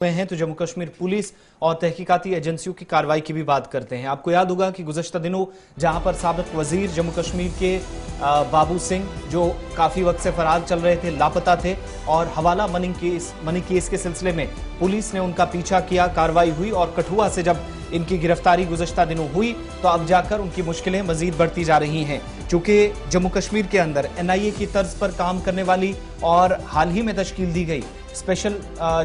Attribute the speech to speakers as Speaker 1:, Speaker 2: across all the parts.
Speaker 1: में हैं तो जम्मू कश्मीर पुलिस और तहकीकाती एजेंसियों की कार्रवाई की भी बात करते हैं। आपको याद होगा कि गुज़श्ता दिनों जहां पर साबिक वजीर जम्मू कश्मीर के बाबू सिंह जो काफी वक्त से फरार चल रहे थे, लापता थे, और हवाला मनी केस के सिलसिले में पुलिस ने उनका पीछा किया, कार्रवाई हुई और कठुआ से जब इनकी गिरफ्तारी गुज़श्ता दिनों हुई तो अब जाकर उनकी मुश्किलें मजीद बढ़ती जा रही हैं। चूंकि जम्मू कश्मीर के अंदर NIA की तर्ज पर काम करने वाली और हाल ही में तश्कील दी गई स्पेशल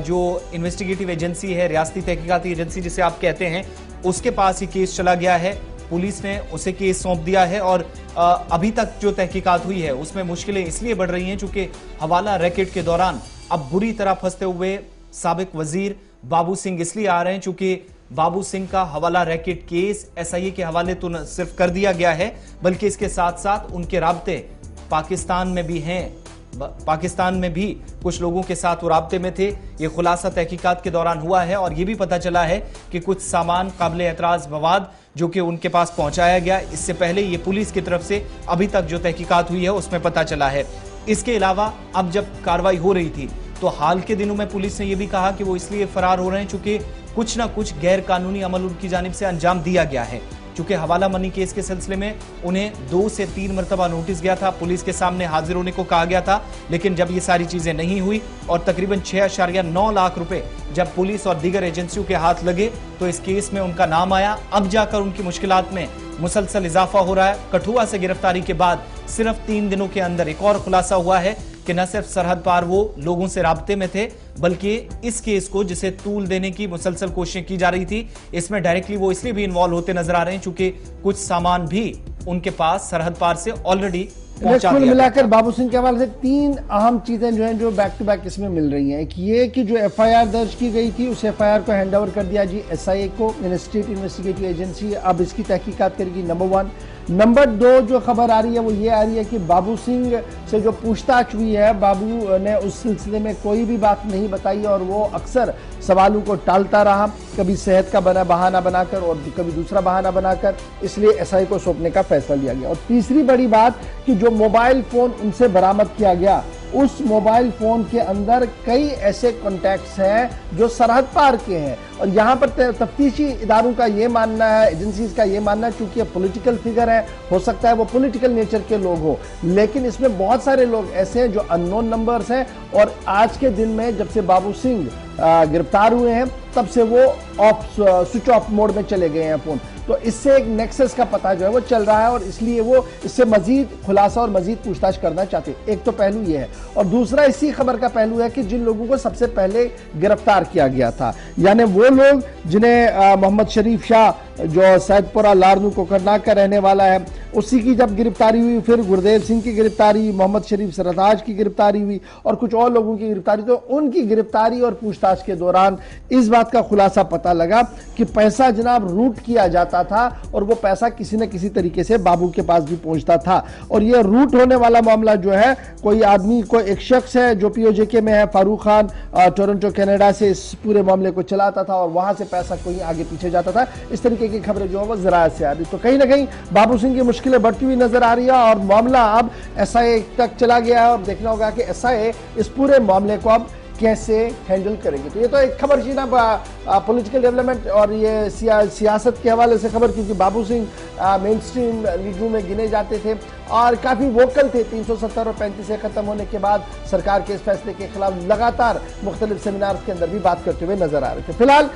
Speaker 1: जो इन्वेस्टिगेटिव एजेंसी है, रियासती तहकीकाती एजेंसी जिसे आप कहते हैं, उसके पास ही केस चला गया है। पुलिस ने उसे केस सौंप दिया है और अभी तक जो तहकीकात हुई है उसमें मुश्किलें इसलिए बढ़ रही हैं चूंकि हवाला रैकेट के दौरान अब बुरी तरह फंसते हुए साबिक वजीर बाबू सिंह इसलिए आ रहे हैं चूंकि बाबू सिंह का हवाला रैकेट केस SIA के हवाले तो न सिर्फ कर दिया गया है बल्कि इसके साथ साथ उनके राब्ते पाकिस्तान में भी हैं। पाकिस्तान में भी कुछ लोगों के साथ वो राब्ते में थे। ये खुलासा तहकीकात के दौरान हुआ है और ये भी पता चला है कि कुछ सामान काबिल एतराज मवाद जो कि उनके पास पहुंचाया गया, इससे पहले ये पुलिस की तरफ से अभी तक जो तहकीकात हुई है उसमें पता चला है। इसके अलावा अब जब कार्रवाई हो रही थी तो हाल के दिनों में पुलिस ने यह भी कहा कि वो इसलिए फरार हो रहे हैं चूंकि कुछ ना कुछ गैर कानूनी अमल उनकी जानिब से अंजाम दिया गया है। चूंकि हवाला मनी केस के सिलसिले में उन्हें 2 से 3 मरतबा नोटिस गया था, पुलिस के सामने हाजिर होने को कहा गया था, लेकिन जब ये सारी चीजें नहीं हुई और तकरीबन 6.9 लाख रुपए जब पुलिस और दीगर एजेंसियों के हाथ लगे तो इस केस में उनका नाम आया। अब जाकर उनकी मुश्किलात में मुसलसल इजाफा हो रहा है। कठुआ से गिरफ्तारी के बाद सिर्फ 3 दिनों के अंदर एक और खुलासा हुआ है कि न सिर्फ सरहद पार वो लोगों से राब्ते में थे बल्कि इस केस को जिसे तूल देने की मुसलसल कोशिशें की जा रही थी, इसमें डायरेक्टली वो इसलिए भी इन्वॉल्व होते नजर आ रहे हैं चूंकि कुछ सामान भी उनके पास सरहद पार से ऑलरेडी पहुंचा दिया।
Speaker 2: मिलाकर बाबू सिंह के हवाले से 3 अहम चीजें जो हैं जो बैक टू बैक इसमें मिल रही हैं। एक ये कि जो FIR दर्ज की गई थी उस FIR को हैंड ओवर कर दिया जी SIA को, स्टेट इन्वेस्टिगेटिव एजेंसी अब इसकी तहकीकात करेगी, नंबर 1। नंबर 2 जो खबर आ रही है वो ये आ रही है कि बाबू सिंह से जो पूछताछ हुई है, बाबू ने उस सिलसिले में कोई भी बात नहीं बताई और वो अक्सर सवालों को टालता रहा, कभी सेहत का बहाना बनाकर और कभी दूसरा बहाना बनाकर, इसलिए SIA को सौंपने का फैसला लिया गया। और तीसरी बड़ी बात कि जो मोबाइल फोन उनसे बरामद किया गया उस मोबाइल फोन के अंदर कई ऐसे कॉन्टैक्ट्स हैं जो सरहद पार के हैं और यहाँ पर तफ्तीशी इदारों का ये मानना है, एजेंसीज का ये मानना है, चूंकि पॉलिटिकल फिगर है, हो सकता है वो पॉलिटिकल नेचर के लोग हो, लेकिन इसमें बहुत सारे लोग ऐसे हैं जो अननोन नंबर्स हैं और आज के दिन में जब से बाबू सिंह गिरफ्तार हुए हैं तब से वो स्विच ऑफ मोड में चले गए हैं फोन। तो इससे एक नेक्सस का पता जो है वो चल रहा है और इसलिए वो इससे मजीद खुलासा और मजीद पूछताछ करना चाहते हैं। एक तो पहलू ये है और दूसरा इसी खबर का पहलू है कि जिन लोगों को सबसे पहले गिरफ्तार किया गया था, यानी वो लोग जिन्हें मोहम्मद शरीफ शाह जो सैदपुरा लारनू कोकरनाग का रहने वाला है, उसी की जब गिरफ्तारी हुई, फिर गुरदेव सिंह की गिरफ्तारी, मोहम्मद शरीफ सरताज की गिरफ्तारी हुई और कुछ और लोगों की गिरफ्तारी, तो उनकी गिरफ्तारी और पूछताछ के दौरान इस बात का खुलासा पता लगा कि पैसा जनाब रूट किया जाता था और वो पैसा किसी न किसी तरीके से बाबू के पास भी पहुंचता था। और ये रूट होने वाला मामला जो है, कोई आदमी को एक शख्स है जो POJK में है, फारूक खान, टोरंटो कनाडा से इस पूरे मामले को चलाता था और वहां से पैसा कोई आगे पीछे जाता था। इस तरीके की खबरें जो है वो ज़राअत से आ रही। तो कहीं ना कहीं बाबू सिंह की मुश्किलें बढ़ती हुई नजर आ रही है और मामला अब SIA तक चला गया है और देखना होगा कि SIA इस पूरे मामले को अब कैसे हैंडल करेंगे। तो ये तो एक खबर थी ना पॉलिटिकल डेवलपमेंट और ये सियासत के हवाले से खबर, क्योंकि बाबू सिंह मेन स्ट्रीम लीडरों में गिने जाते थे और काफ़ी वोकल थे। 370 और 35 से ख़त्म होने के बाद सरकार के इस फैसले के खिलाफ लगातार मुख्तलिफ सेमिनार के अंदर भी बात करते हुए नजर आ रहे थे। फिलहाल